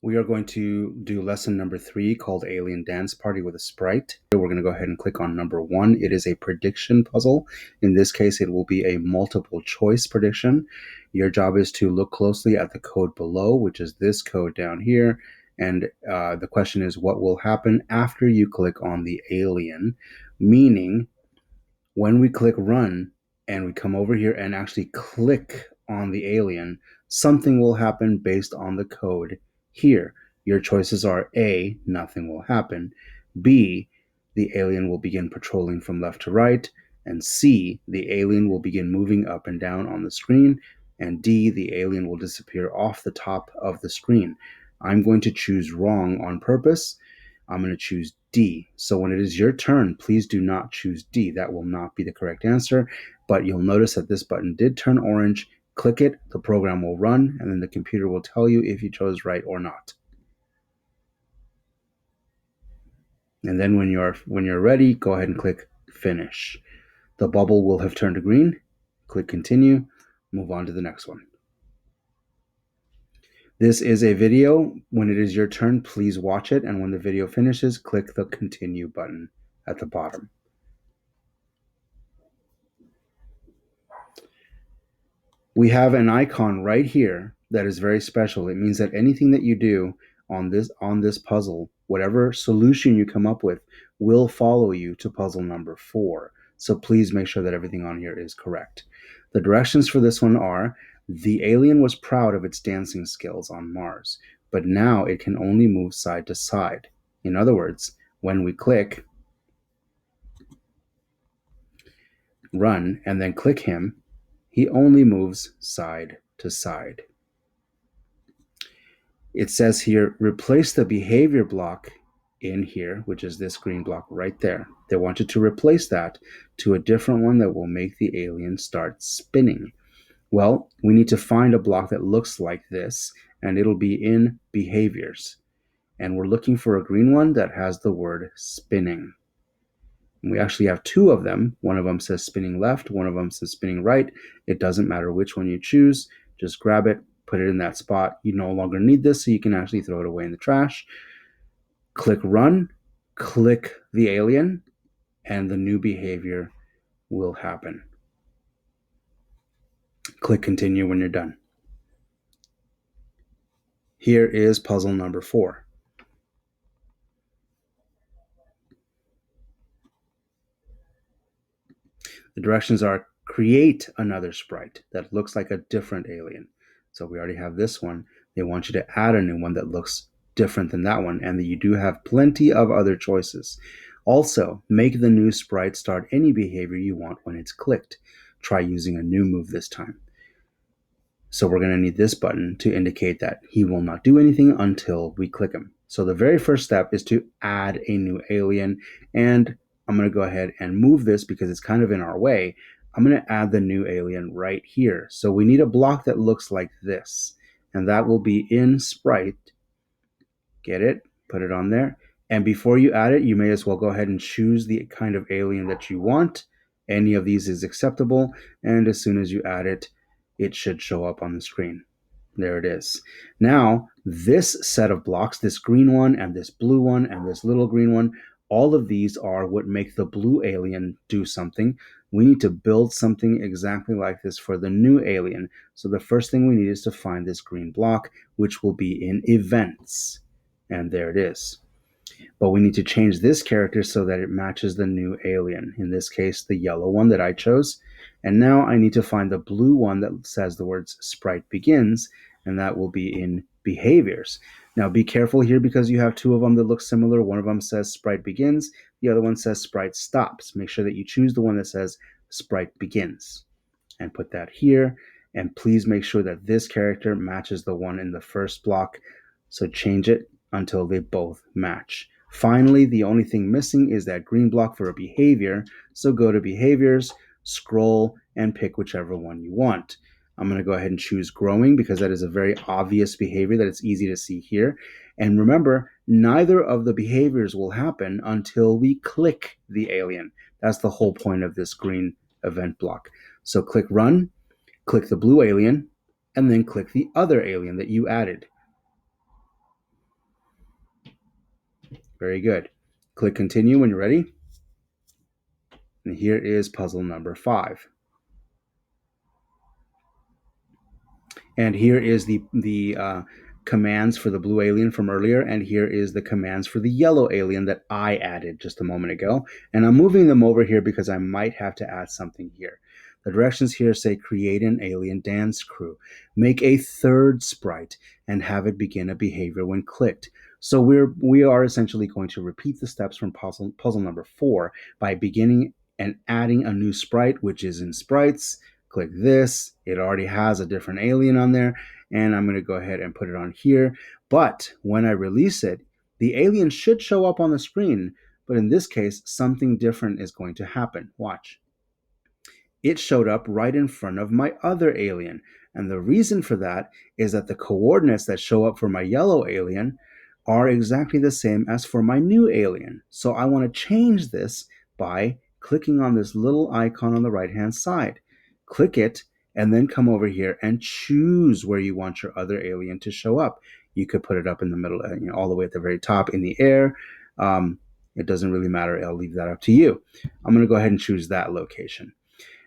We are going to do lesson number 3 called Alien Dance Party with a Sprite. We're going to go ahead and click on number 1. It is a prediction puzzle. In this case, it will be a multiple choice prediction. Your job is to look closely at the code below, which is this code down here. And the question is, what will happen after you click on the alien? Meaning, when we click run and we come over here and actually click on the alien, something will happen based on the code here. Your choices are A, nothing will happen, B, the alien will begin patrolling from left to right, and C, the alien will begin moving up and down on the screen, and D, the alien will disappear off the top of the screen. I'm going to choose wrong on purpose. I'm going to choose D. So when it is your turn, please do not choose D. That will not be the correct answer. But you'll notice that this button did turn orange. Click it, the program will run, and then the computer will tell you if you chose right or not. And then when you're ready, go ahead and click finish. The bubble will have turned green. Click continue. Move on to the next one. This is a video. When it is your turn, please watch it. And when the video finishes, click the continue button at the bottom. We have an icon right here that is very special. It means that anything that you do on this puzzle, whatever solution you come up with, will follow you to puzzle number 4. So please make sure that everything on here is correct. The directions for this one are: the alien was proud of its dancing skills on Mars, but now it can only move side to side. In other words, when we click run and then click him, he only moves side to side. It says here, replace the behavior block in here, which is this green block right there. They want you to replace that to a different one that will make the alien start spinning. Well, we need to find a block that looks like this, and it'll be in behaviors. And we're looking for a green one that has the word spinning. And we actually have 2 of them. One of them says spinning left, one of them says spinning right. It doesn't matter which one you choose. Just grab it, put it in that spot. You no longer need this, so you can actually throw it away in the trash. Click run, click the alien, and the new behavior will happen. Click continue when you're done. Here is puzzle number 4. The directions are: create another sprite that looks like a different alien. So we already have this one. They want you to add a new one that looks different than that one, and that you do have plenty of other choices. Also, make the new sprite start any behavior you want when it's clicked. Try using a new move this time. So we're going to need this button to indicate that he will not do anything until we click him. So the very first step is to add a new alien, and I'm going to go ahead and move this because it's kind of in our way. I'm going to add the new alien right here. So we need a block that looks like this, and that will be in Sprite. Get it? Put it on there. And before you add it, you may as well go ahead and choose the kind of alien that you want. Any of these is acceptable, and as soon as you add it, it should show up on the screen. There it is. Now, this set of blocks, this green one and this blue one and this little green one, all of these are what make the blue alien do something. We need to build something exactly like this for the new alien. So the first thing we need is to find this green block, which will be in events. And there it is. But we need to change this character so that it matches the new alien. In this case, the yellow one that I chose. And now I need to find the blue one that says the words Sprite begins, and that will be in behaviors. Now be careful here because you have 2 of them that look similar. One of them says Sprite begins, the other one says Sprite stops. Make sure that you choose the one that says Sprite begins and put that here. And please make sure that this character matches the one in the first block. So change it until they both match. Finally, the only thing missing is that green block for a behavior. So go to behaviors, scroll, and pick whichever one you want. I'm going to go ahead and choose growing because that is a very obvious behavior that it's easy to see here. And remember, neither of the behaviors will happen until we click the alien. That's the whole point of this green event block. So click run, click the blue alien, and then click the other alien that you added. Very good. Click continue when you're ready. And here is puzzle number 5. And here is the commands for the blue alien from earlier, and here is the commands for the yellow alien that I added just a moment ago. And I'm moving them over here because I might have to add something here. The directions here say create an alien dance crew, make a third sprite, and have it begin a behavior when clicked. So we are essentially going to repeat the steps from puzzle number 4 by beginning and adding a new sprite, which is in sprites. Click this. It already has a different alien on there, and I'm going to go ahead and put it on here. But when I release it, the alien should show up on the screen, but in this case, something different is going to happen. Watch. It showed up right in front of my other alien. And the reason for that is that the coordinates that show up for my yellow alien are exactly the same as for my new alien. So I want to change this by clicking on this little icon on the right hand side. Click it and then come over here and choose where you want your other alien to show up. You could put it up in the middle, all the way at the very top in the air. It doesn't really matter. I'll leave that up to you. I'm going to go ahead and choose that location.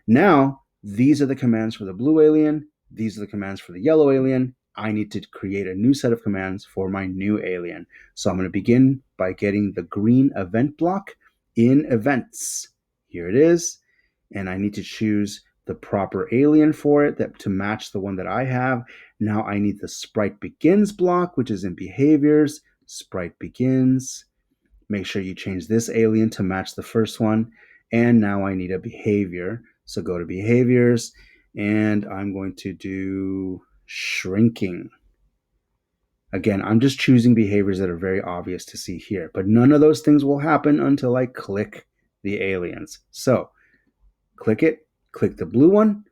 Now, these are the commands for the blue alien. These are the commands for the yellow alien. I need to create a new set of commands for my new alien. So I'm going to begin by getting the green event block in events. Here it is. And I need to choose the proper alien for it to match the one that I have. Now I need the sprite begins block, which is in behaviors. Sprite begins. Make sure you change this alien to match the first one. And now I need a behavior. So go to behaviors, and I'm going to do shrinking. Again, I'm just choosing behaviors that are very obvious to see here, but none of those things will happen until I click the aliens. So click it, click the blue one,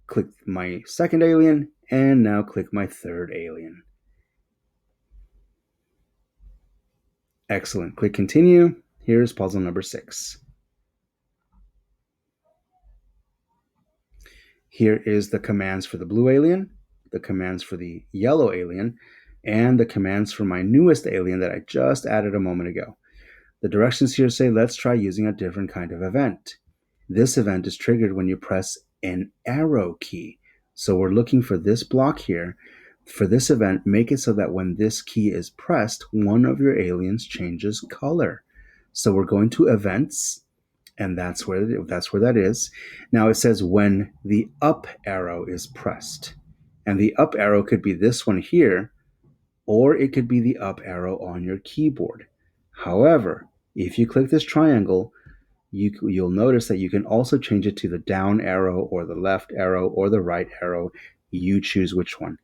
click my second alien, and now click my third alien. Excellent. Click continue. Here's puzzle number 6. Here is the commands for the blue alien, the commands for the yellow alien, and the commands for my newest alien that I just added a moment ago. The directions here say let's try using a different kind of event. This event is triggered when you press an arrow key. So we're looking for this block here. For this event, make it so that when this key is pressed, one of your aliens changes color. So we're going to events, and that's where that is. Now it says when the up arrow is pressed. And the up arrow could be this one here, or it could be the up arrow on your keyboard. However, if you click this triangle, you'll notice that you can also change it to the down arrow or the left arrow or the right arrow. You choose which one.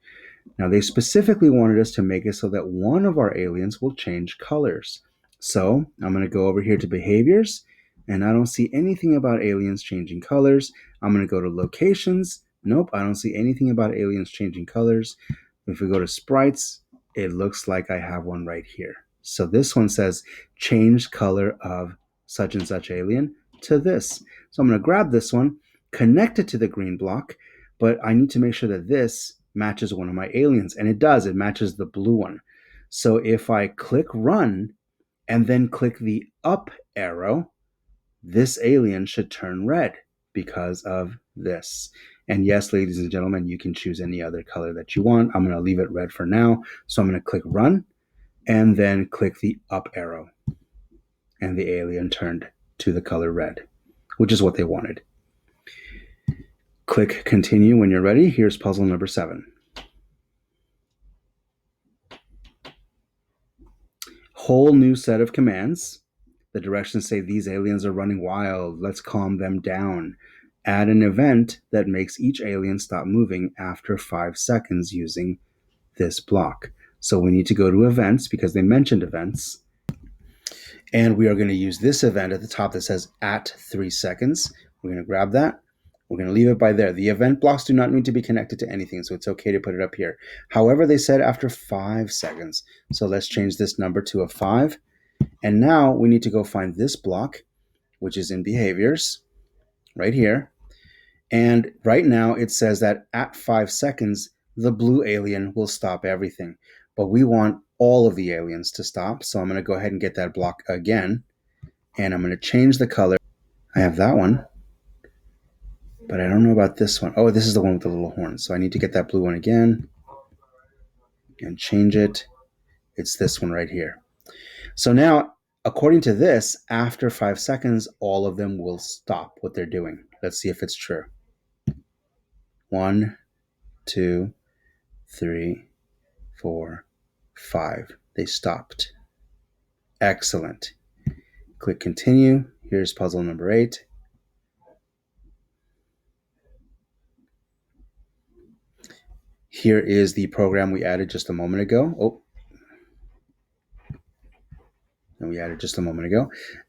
Now, they specifically wanted us to make it so that one of our aliens will change colors. So I'm going to go over here to behaviors, and I don't see anything about aliens changing colors. I'm going to go to locations. Nope, I don't see anything about aliens changing colors. If we go to sprites, it looks like I have one right here. So this one says change color of such and such alien to this. So I'm going to grab this one, connect it to the green block, but I need to make sure that this matches one of my aliens, and it does. It matches the blue one. So if I click run and then click the up arrow, this alien should turn red because of this. And yes, ladies and gentlemen, you can choose any other color that you want. I'm going to leave it red for now. So I'm going to click run and then click the up arrow. And the alien turned to the color red, which is what they wanted. Click continue when you're ready. Here's puzzle number 7. Whole new set of commands. The directions say these aliens are running wild. Let's calm them down. Add an event that makes each alien stop moving after 5 seconds using this block. So we need to go to events because they mentioned events. And we are going to use this event at the top that says at 3 seconds. We're going to grab that. We're going to leave it by there. The event blocks do not need to be connected to anything, so it's okay to put it up here. However, they said after 5 seconds. So let's change this number to a 5. And now we need to go find this block, which is in behaviors, right here. And right now it says that at 5 seconds, the blue alien will stop everything. but we want all of the aliens to stop. So I'm going to go ahead and get that block again, and I'm going to change the color. I have that one, but I don't know about this one. Oh, this is the one with the little horns. So I need to get that blue one again and change it. It's this one right here. So now, according to this, after 5 seconds, all of them will stop what they're doing. Let's see if it's true. 1, 2, 3, 4, 5. They stopped. Excellent. Click continue. Here's puzzle number 8. Here is the program we added just a moment ago.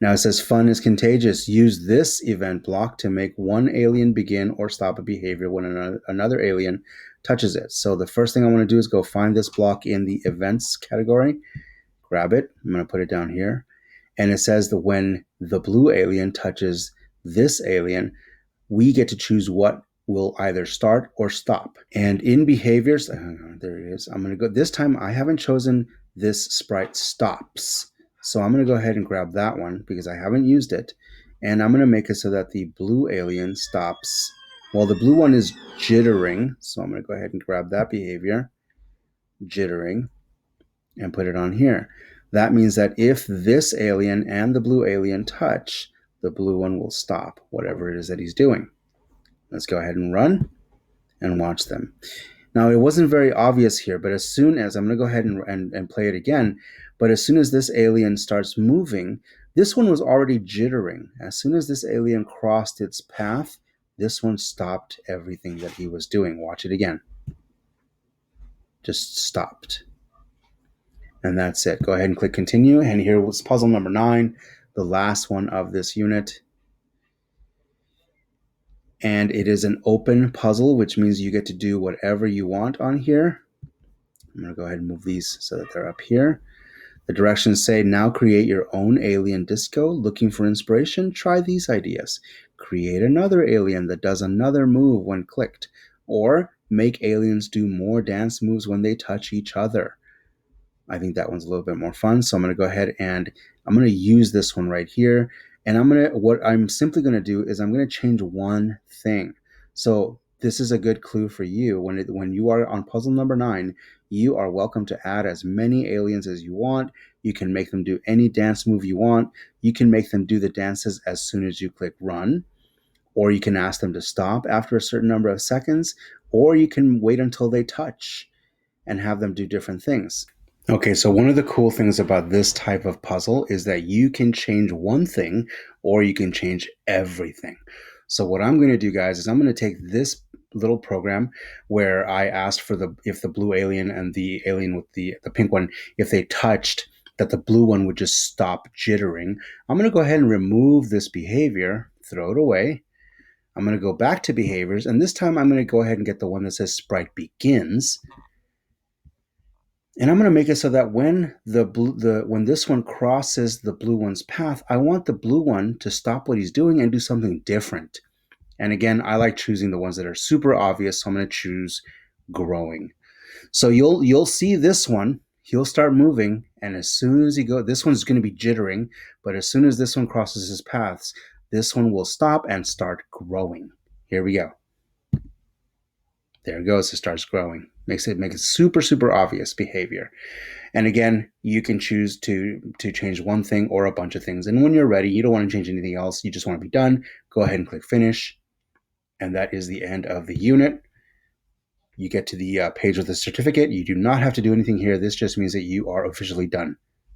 Now it says fun is contagious. Use this event block to make one alien begin or stop a behavior when another alien touches it. So the first thing I want to do is go find this block in the events category, grab it. I'm going to put it down here. And it says that when the blue alien touches this alien, we get to choose what will either start or stop. And in behaviors, there it is. I'm going to go, this time I haven't chosen this sprite stops. So I'm going to go ahead and grab that one because I haven't used it. And I'm going to make it so that the blue alien stops. Well, the blue one is jittering. So I'm going to go ahead and grab that behavior, jittering, and put it on here. That means that if this alien and the blue alien touch, the blue one will stop whatever it is that he's doing. Let's go ahead and run and watch them. Now, it wasn't very obvious here, but as soon as, I'm going to go ahead and play it again, but as soon as this alien starts moving, this one was already jittering. As soon as this alien crossed its path, this one stopped everything that he was doing. Watch it again. Just stopped. And that's it. Go ahead and click continue. And here was puzzle number 9, the last one of this unit. And it is an open puzzle, which means you get to do whatever you want on here. I'm going to go ahead and move these so that they're up here. The directions say, now create your own alien disco. Looking for inspiration? Try these ideas. Create another alien that does another move when clicked. Or make aliens do more dance moves when they touch each other. I think that one's a little bit more fun. So I'm going to go ahead and I'm going to use this one right here. And what I'm simply going to do is I'm going to change one thing. So this is a good clue for you. When you are on puzzle number 9, you are welcome to add as many aliens as you want. You can make them do any dance move you want. You can make them do the dances as soon as you click run, or you can ask them to stop after a certain number of seconds, or you can wait until they touch and have them do different things. Okay, so one of the cool things about this type of puzzle is that you can change one thing or you can change everything. So what I'm going to do, guys, is I'm going to take this little program where I asked for if the blue alien and the alien with the pink one, if they touched, that the blue one would just stop jittering. I'm going to go ahead and remove this behavior, throw it away. I'm going to go back to behaviors, and this time I'm going to go ahead and get the one that says Sprite begins. And I'm going to make it so that when when this one crosses the blue one's path, I want the blue one to stop what he's doing and do something different. And again, I like choosing the ones that are super obvious, so I'm going to choose growing. So you'll see this one, he'll start moving, and as soon as this one's going to be jittering, but as soon as this one crosses his paths, this one will stop and start growing. Here we go. There it goes. It starts growing. Make it super, super obvious behavior. And again, you can choose to change one thing or a bunch of things. And when you're ready, you don't want to change anything else. You just want to be done. Go ahead and click finish. And that is the end of the unit. You get to the page with the certificate. You do not have to do anything here. This just means that you are officially done.